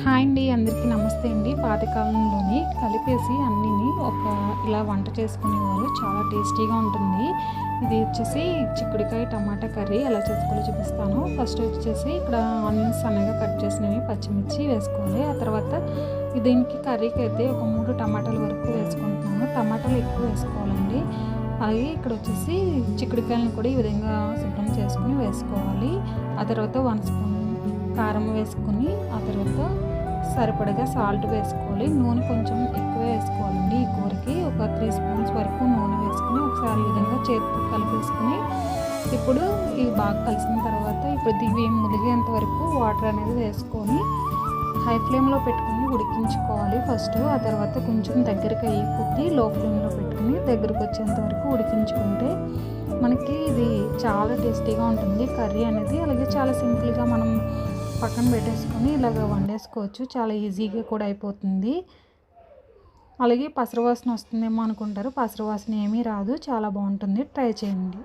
Hi అండి, అందరికీ నమస్తే అండి. పాతకాలంలోని కలిపేసి అన్నిని ఇలా వంట చేసుకునేవారు. చాలా టేస్టీగా ఉంటుంది. ఇది వచ్చేసి చిక్కుడుకాయ టమాటా కర్రీ ఎలా చేసుకోవాలో చూపిస్తాను. ఫస్ట్ వచ్చేసి ఇక్కడ ఆనియన్స్ సన్నగా కట్ చేసినవి, పచ్చిమిర్చి వేసుకోవాలి. ఆ తర్వాత దీనికి కర్రీకి అయితే ఒక 3 టమాటాల వరకు వేసుకుంటున్నాను. టమాటాలు ఎక్కువ వేసుకోవాలండి. అలాగే ఇక్కడ వచ్చేసి చిక్కుడుకాయలను కూడా ఈ విధంగా శుభ్రం చేసుకుని వేసుకోవాలి. ఆ తర్వాత 1 స్పూన్ కారం వేసుకుని, ఆ తర్వాత సరిపడగా సాల్ట్ వేసుకోవాలి. నూనె కొంచెం ఎక్కువ వేసుకోవాలండి. ఈ కూరకి ఒక 3 స్పూన్స్ వరకు నూనె వేసుకుని ఒకసారి ఈ విధంగా చేతితో కలిపేసుకుని, ఇప్పుడు ఇవి బాగా కలిసిన తర్వాత ఇప్పుడు ఇవి ములిగేంత వరకు వాటర్ అనేది వేసుకొని హై ఫ్లేమ్లో పెట్టుకుని ఉడికించుకోవాలి ఫస్ట్. ఆ తర్వాత కొంచెం దగ్గరికి అయ్యి కొద్దీ లో ఫ్లేమ్లో పెట్టుకుని దగ్గరకు వచ్చేంత వరకు ఉడికించుకుంటే మనకి ఇది చాలా టేస్టీగా ఉంటుంది కర్రీ అనేది. అలాగే చాలా సింపుల్గా మనం పక్కన పెట్టేసుకొని ఇలాగ వండేసుకోవచ్చు. చాలా ఈజీగా కూడా అయిపోతుంది. అలాగే పసరు వాసన వస్తుందేమో అనుకుంటారు. పసరు వాసన ఏమీ రాదు. చాలా బాగుంటుంది. ట్రై చేయండి.